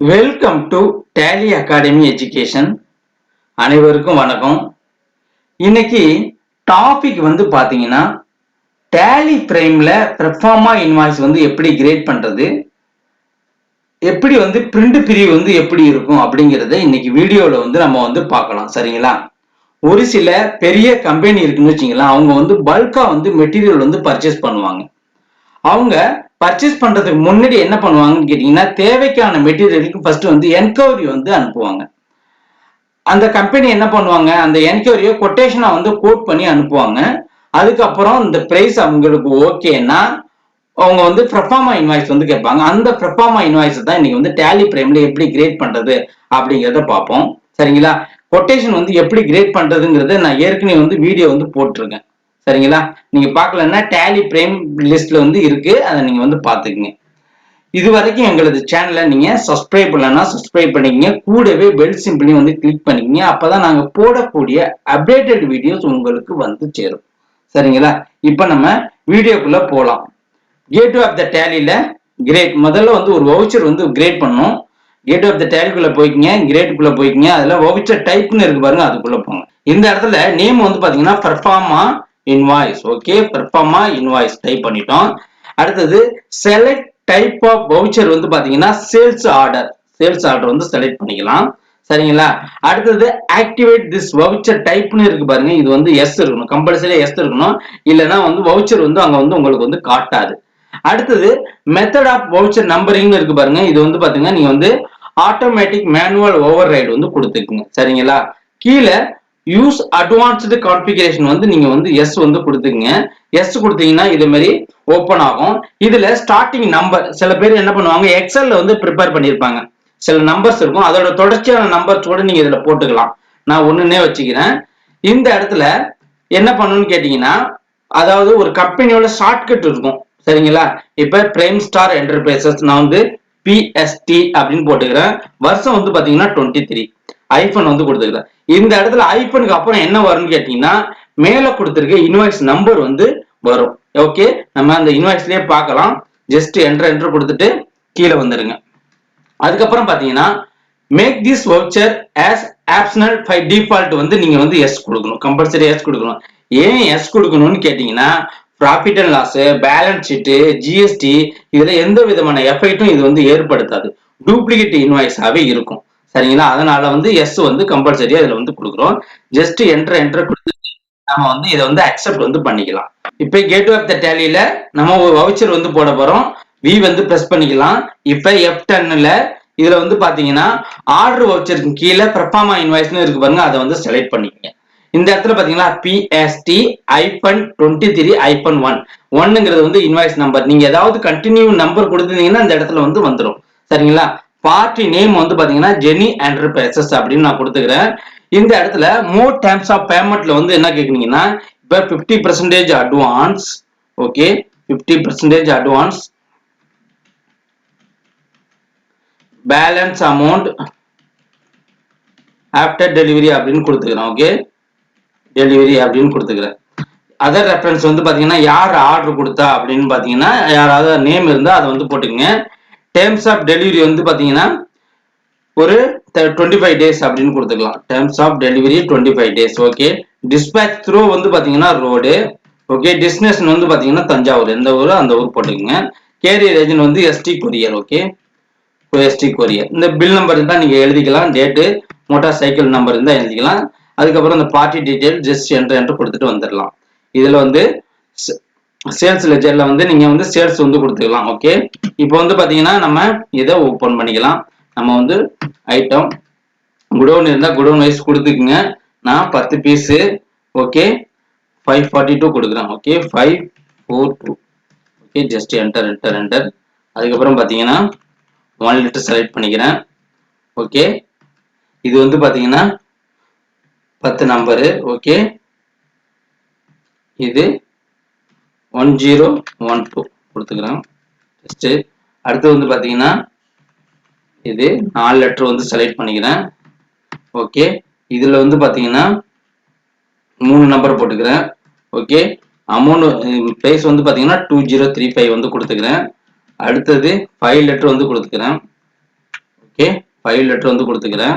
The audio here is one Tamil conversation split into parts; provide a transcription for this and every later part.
Welcome to Tally Academy Education. அனைவருக்கும் வணக்கம். இன்னைக்கு டாபிக் வந்து பாத்தீங்கன்னா டேலி பிரைம்ல பெர்ஃபார்மா இன்வாய்ஸ் வந்து எப்படி கிரியேட் பண்றது, எப்படி வந்து பிரிண்ட் பிரிவு வந்து எப்படி இருக்கும் அப்படிங்கறத இன்னைக்கு வீடியோல வந்து நம்ம வந்து பார்க்கலாம். சரிங்களா? ஒரு சில பெரிய கம்பெனி இருக்குன்னு வச்சுங்களேன், அவங்க வந்து பல்கா வந்து மெட்டீரியல் வந்து பர்ச்சேஸ் பண்ணுவாங்க. அவங்க பர்ச்சேஸ் பண்றதுக்கு முன்னாடி என்ன பண்ணுவாங்கன்னு கேட்டீங்கன்னா, தேவைக்கான மெட்டீரியலுக்கு ஃபர்ஸ்ட் வந்து என்கொயரி வந்து அனுப்புவாங்க. அந்த கம்பெனி என்ன பண்ணுவாங்க, அந்த என்கொயரியை கொட்டேஷனா வந்து கோட் பண்ணி அனுப்புவாங்க. அதுக்கப்புறம் இந்த பிரைஸ் அவங்களுக்கு ஓகேன்னா அவங்க வந்து பெர்ஃபார்மா இன்வாய்ஸ் வந்து கேட்பாங்க. அந்த பெர்ஃபார்மா இன்வாய்ஸ் தான் இன்னைக்கு வந்து டேலி பிரைம்ல எப்படி கிரியேட் பண்றது அப்படிங்கிறத பார்ப்போம். சரிங்களா? கொட்டேஷன் வந்து எப்படி கிரியேட் பண்றதுங்கிறத நான் ஏற்கனவே வந்து வீடியோ வந்து போட்டிருக்கேன். சரிங்களா? நீங்க பார்க்கலன்னா டேலி பிரைம் லிஸ்ட்ல வந்து இருக்கு, அதை நீங்க வந்து பாத்துக்கங்க. இது வரைக்கும் எங்களது சேனலை நீங்க சப்ஸ்கிரைப் பண்ணலன்னா சப்ஸ்கிரைப் பண்ணிக்கங்க, கூடவே பெல் சிம்பிளையும் வந்து கிளிக் பண்ணிக்கங்க. அப்பதான் நாங்க போடக்கூடிய அப்டேட்டட் வீடியோஸ் உங்களுக்கு வந்து சேரும். சரிங்களா? இப்ப நம்ம வீடியோக்குள்ள போலாம். கேட் ஆஃப் த டேலில கிரேட் முதல்ல வந்து ஒரு வவுச்சர் வந்து கிரியேட் பண்ணணும். கேட் ஆஃப் த டேலிக்குள்ள போய்க்குங்க, கிரேட்டுக்குள்ள போய்க்குங்க. அதுல வவுச்சர் டைப்னு இருக்கு பாருங்க, அதுக்குள்ள போங்க. இந்த இடத்துல நேம் வந்து பாத்தீங்கன்னா பெர்ஃபார்மா இன்வாய்ஸ். ஓகே, பெர்ஃபார்மா இன்வாய்ஸ் டைப் பண்ணிட்டோம். அடுத்தது செலக்ட் டைப் ஆஃப் வவுச்சர் வந்து பாத்தீங்கன்னா சேல்ஸ் ஆர்டர். சேல்ஸ் ஆர்டர் வந்து செலக்ட் பண்ணிக்கலாம். சரிங்களா? அடுத்தது ஆக்டிவேட் திஸ் வவுச்சர் டைப்னு இருக்கு பாருங்க, இது வந்து எஸ் இருக்கணும், கம்பல்சரி எஸ் இருக்கணும். இல்லைன்னா வந்து வவுச்சர் வந்து அங்க வந்து உங்களுக்கு வந்து காட்டாது. அடுத்தது மெத்தட் ஆஃப் வவுச்சர் நம்பரிங் இருக்கு பாருங்க, இது வந்து பாத்தீங்கன்னா நீங்க வந்து ஆட்டோமேட்டிக் மேனுவல் ஓவர் ரைடு வந்து கொடுத்துக்குங்க. சரிங்களா? கீழே யூஸ் அட்வான்ஸ்டு கான்ஃபிகரேஷன் வந்து நீங்க வந்து எஸ் வந்து கொடுத்துக்குங்க. எஸ் கொடுத்தீங்கன்னா இது மாதிரி ஓப்பன் ஆகும். இதுல ஸ்டார்டிங் நம்பர் சில பேர் என்ன பண்ணுவாங்க, எக்ஸல்ல வந்து ப்ரிப்பேர் பண்ணிருப்பாங்க, சில நம்பர்ஸ் இருக்கும், அதோட தொடர்ச்சியான நம்பர்ஸ் கூட நீங்க இதுல போட்டுக்கலாம். நான் ஒண்ணுன்னே வச்சுக்கிறேன். இந்த இடத்துல என்ன பண்ணணும்னு கேட்டீங்கன்னா, அதாவது ஒரு கம்பெனியோட ஷார்ட்கட் இருக்கும். சரிங்களா? இப்ப பிரைம் ஸ்டார் என்டர்பிரைசஸ் நான் வந்து பிஎஸ்டி அப்படின்னு போட்டுக்கிறேன். வருஷம் வந்து பாத்தீங்கன்னா 23, ஐபன் வந்து கொடுத்துக்கிறேன். இந்த இடத்துல ஐபனுக்கு அப்புறம் என்ன வரும்னு கேட்டீங்கன்னா, மேல கொடுத்திருக்க இன்வாய்ஸ் நம்பர் வந்து வரும். ஓகே, நம்ம அந்த இன்வாய்ஸ்லயே பார்க்கலாம். ஜஸ்ட் என்டர் கொடுத்துட்டு கீழே வந்துருங்க. அதுக்கப்புறம் பாத்தீங்கன்னா make this voucher as optional by default வந்து நீங்க வந்து எஸ் கொடுக்கணும், கம்பல்சரி எஸ் கொடுக்கணும். ஏன் எஸ் கொடுக்கணும்னு கேட்டீங்கன்னா, profit and loss, balance sheet, GST இதுல எந்த விதமான எஃபெக்டும் இது வந்து ஏற்படுத்தாது, டூப்ளிகேட் இன்வாய்ஸாவே இருக்கும். சரிங்களா? அதனால வந்து எஸ் வந்து கம்பல்சரியா இதுல வந்து கொடுக்குறோம். ஜஸ்ட் என்டர் கொடுத்து நம்ம வந்து இதை வந்து அக்செப்ட் வந்து பண்ணிக்கலாம். இப்ப கேட் ஆஃப் த டேலியில நம்ம ஒரு வவுச்சர் வந்து போட போறோம். வி வந்து பிரஸ் பண்ணிக்கலாம். இப்ப F10ல இதுல வந்து பாத்தீங்கன்னா ஆர்டர் வவுச்சருக்கு கீழே பெர்ஃபார்மா இன்வாய்ஸ்னு இருக்கு பாருங்க, அதை வந்து செலக்ட் பண்ணிக்கங்க. இந்த இடத்துல பாத்தீங்கன்னா பிஎஸ்டி -23-1 ஒன்னுங்கிறது வந்து இன்வாய்ஸ் நம்பர். நீங்க ஏதாவது கண்டினியூ நம்பர் கொடுத்தீங்கன்னா இந்த இடத்துல வந்து வந்துடும். சரிங்களா? பார்ட்டி நேம் வந்து பாத்தீங்கன்னா ஜெனி என்டர்பிரைசஸ் அப்படின்னு நான் கொடுத்துக்கிறேன். இந்த இடத்துல மோர் டேர்ம்ஸ் ஆஃப் பேமெண்ட்ல வந்து என்ன கேக்குறீங்கன்னா, இப்ப 50% advance. Okay, 50% advance, balance amount after delivery அப்படின்னு கொடுத்துக்கிறேன். ஓகே, டெலிவரி அப்படின்னு கொடுத்துக்கிறேன். அதர் ரெஃபரன்ஸ் வந்து பாத்தீங்கன்னா யார் ஆர்டர் கொடுத்தா அப்படின்னு பாத்தீங்கன்னா யாராவது நேம் இருந்தா அதை வந்து போட்டுக்கங்க. டேர்ம்ஸ் ஆஃப் டெலிவரி வந்து பாத்தீங்கன்னா ஒரு 25 டேஸ் அப்படின்னு கொடுத்துக்கலாம். Terms of delivery 25 days. Okay, dispatch through வந்து பாத்தீங்கன்னா ரோடு. ஓகே, டெஸ்டினேஷன் வந்து பாத்தீங்கன்னா தஞ்சாவூர், எந்த ஊரோ அந்த ஊர் போட்டுக்கோங்க. கேரியர் ஏஜென்ட் வந்து ST courier. Okay, ST courier. இந்த பில் நம்பர் இருந்தா நீங்க எழுதிக்கலாம், டேட்டு, மோட்டார் சைக்கிள் நம்பர் இருந்தா எழுதிக்கலாம். அதுக்கப்புறம் இந்த பார்ட்டி டீடைல் ஜஸ்ட் என்டர் கொடுத்துட்டு வந்துடலாம். இதுல வந்து சேல்ஸ் லெஜர்ல வந்து நீங்க வந்து சேல்ஸ் வந்து கொடுத்துக்கலாம். ஓகே, இப்போ வந்து பாத்தீங்கன்னா நம்ம இதை ஓபன் பண்ணிக்கலாம். நம்ம வந்து ஐட்டம் குடோன் இருந்தா குடோன் வைஸ் கொடுத்துக்குங்க. நான் 10 பீஸ். ஓகே, 542 கொடுக்குறேன். ஓகே, 542. Okay, just enter. அதுக்கப்புறம் பாத்தீங்கன்னா 1 லிட்டர் செலக்ட் பண்ணிக்கிறேன். ஓகே, இது வந்து பாத்தீங்கன்னா 10 நம்பரு. ஓகே, இது 1012 கொடுத்துக்கிறேன். ஜஸ்ட் அடுத்து வந்து பாத்தீங்கன்னா இது 4 லெட்டர் வந்து செலக்ட் பண்ணிக்கிறேன். ஓகே, இதுல வந்து பாத்தீங்கன்னா 3 நம்பர் போட்டுக்கிறேன். ஓகே, அமௌண்ட் பிரைஸ் வந்து பாத்தீங்கன்னா 2035 வந்து கொடுத்துக்கிறேன். அடுத்தது 5 லெட்டர் வந்து கொடுத்துக்கிறேன். ஓகே 5 லெட்டர் வந்து கொடுத்துக்கிறேன்.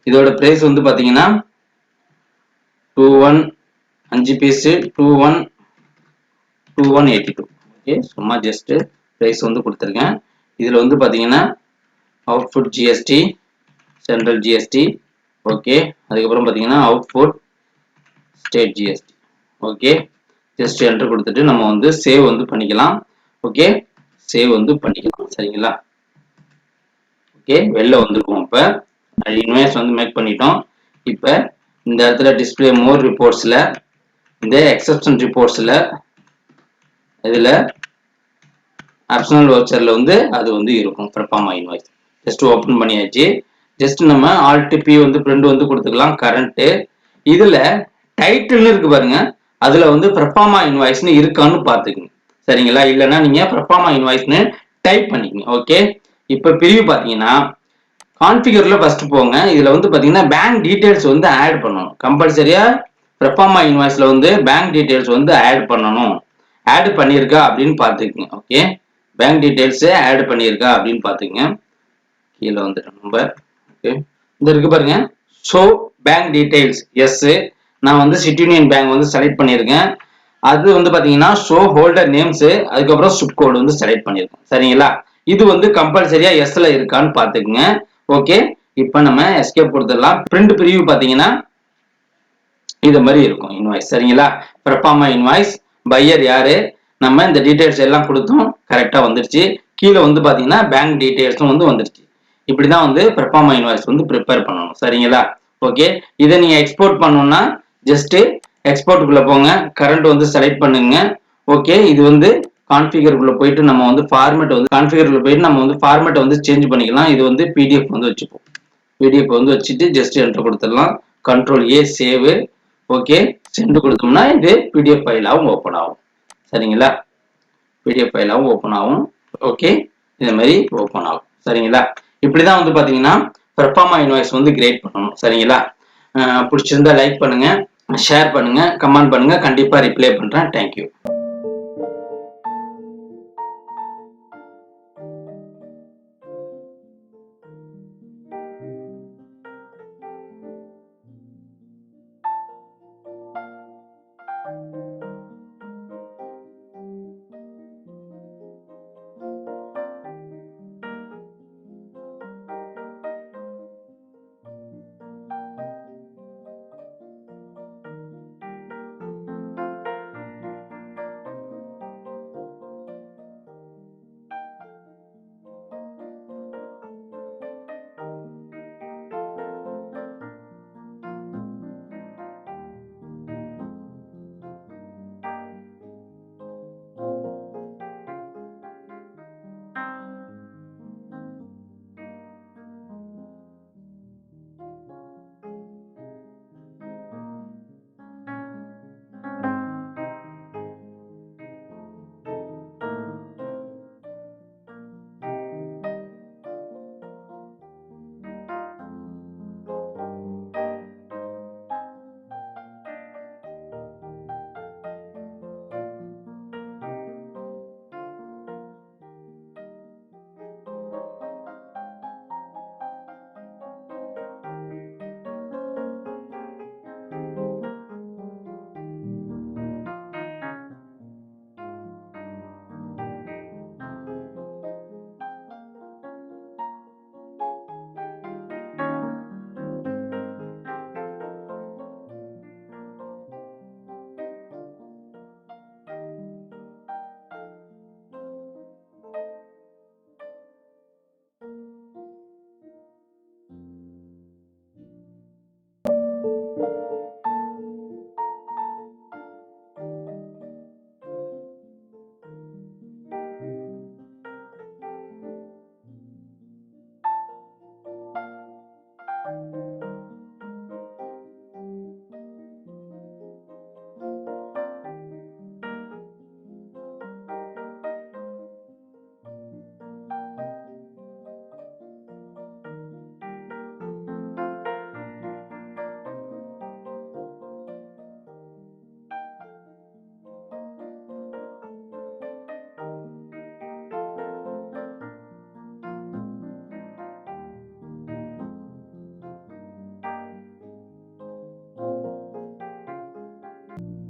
இதோட பிரைஸ் வந்து பாத்தீங்கன்னா 5 பீஸ் 2182. ஓகே சும்மா ஜஸ்ட் பிரைஸ் வந்து கொடுத்துருக்கேன். இதுல வந்து பாத்தீங்கன்னா output GST, central GST, okay. அதுக்கப்புறம் பாத்தீங்கன்னா output state GST. Okay just enter கொடுத்துட்டு நம்ம வந்து சேவ் வந்து பண்ணிக்கலாம். ஓகே சேவ் வந்து பண்ணிக்கலாம். சரிங்களா? ஓகே வெளில வந்துருக்கும். இப்ப இன்வாய்ஸ் வந்து மேக் பண்ணிட்டோம். இப்ப இந்த இடத்துல டிஸ்பிளே மோர் ரிப்போர்ட்ஸ்ல இந்த எக்ஸெப்ஷன் ரிப்போர்ட்ஸ்ல இதுல ஆப்ஷனல் வவுச்சர்ல வந்து அது வந்து இருக்கும் பெர்ஃபார்மா இன்வாய்ஸ். ஜஸ்ட் ஓபன் பண்ணியாச்சு. ஜஸ்ட் நம்ம ஆல்ட் பி வந்து பிரிண்ட் வந்து கொடுத்துக்கலாம். கரண்ட் இதுல டைட்டில் இருக்கு பாருங்க, அதுல வந்து பெர்ஃபார்மா இன்வாய்ஸ்னு இருக்கான்னு பாத்துக்கங்க. சரிங்களா? இல்லைன்னா நீங்க பெர்ஃபார்மா இன்வாய்ஸ்னு டைப் பண்ணிக்கங்க. ஓகே இப்ப பிரிவு பாத்தீங்கன்னா கான்ஃபிகர்ல ஃபர்ஸ்ட் போங்க. இதுல வந்து பாத்தீங்கன்னா பேங்க் டீடைல்ஸ் வந்து ஆட் பண்ணணும். கம்பல்சரியா பெர்ஃபார்மா இன்வாய்ஸ்ல வந்து பேங்க் டீடைல்ஸ் வந்து ஆட் பண்ணணும். ஆட் பண்ணிருக்கா அப்படின்னு பாத்துக்கங்க. ஓகே பேங்க் டீடைல்ஸ் ஆட் பண்ணிருக்கா அப்படின்னு பாத்துக்கங்க. கீழே வந்து நம்பர் ஓகே இந்த இருக்கு பாருங்க, ஷோ பேங்க் டீடைல்ஸ். எஸ் நான் வந்து சிட்டி யூனியன் பேங்க் வந்து செலக்ட் பண்ணிருக்கேன். அது வந்து பாத்தீங்கன்னா ஷோ ஹோல்டர் நேம்ஸ், அதுக்கப்புறம் சுப் கோட் வந்து செலக்ட் பண்ணிருக்கேன். சரிங்களா? இது வந்து கம்பல்சரியா எஸ்ல இருக்கான்னு பாத்துக்கங்க. ஓகே இப்போ நம்ம எஸ்கேப் கொடுத்துடலாம். பிரிண்ட் பிரிவு பாத்தீங்கன்னா இது மாதிரி இருக்கும் இன்வாய்ஸ். சரிங்களா? பெர்ஃபார்மா இன்வாய்ஸ், பையர் யாரு, நம்ம இந்த டீடைல்ஸ் எல்லாம் கொடுத்தோம், கரெக்டா வந்துருச்சு. கீழே வந்து பாத்தீங்கன்னா பேங்க் டீடைல்ஸும் வந்து வந்துருச்சு. இப்படிதான் வந்து பெர்ஃபார்மா இன்வாய்ஸ் வந்து ப்ரிப்பேர் பண்ணணும். சரிங்களா? ஓகே இதை நீங்க எக்ஸ்போர்ட் பண்ணணும்னா ஜஸ்ட் எக்ஸ்போர்ட்டுக்குள்ள போங்க, கரண்ட் வந்து செலக்ட் பண்ணுங்க. ஓகே இது வந்து கான்ஃபிகருக்குள்ள போயிட்டு நம்ம வந்து ஃபார்மேட் வந்து கான்ஃபிகருக்குள்ள போயிட்டு நம்ம வந்து ஃபார்மேட்டை வந்து சேஞ்ச் பண்ணிக்கலாம். இது வந்து பிடிஎஃப் வந்து வச்சுப்போம். பிடிஎஃப் வந்து வச்சுட்டு ஜஸ்ட் என்டர் கொடுத்துடலாம். Control A save. Okay send கொடுத்தோம்னா இது பிடிஎஃப் ஃபைலாகவும் ஓப்பன் ஆகும். சரிங்களா? பிடிஎஃப் ஃபைலாகவும் ஓப்பன் ஆகும். ஓகே இந்த மாதிரி ஓப்பன் ஆகும். சரிங்களா? இப்படிதான் வந்து பாத்தீங்கன்னா பெர்ஃபார்மா இன்வாய்ஸ் வந்து கிரியேட் பண்ணணும். சரிங்களா? பிடிச்சிருந்தா லைக் பண்ணுங்க, ஷேர் பண்ணுங்க, கமெண்ட் பண்ணுங்க. கண்டிப்பா ரிப்ளை பண்றேன். தேங்க்யூ.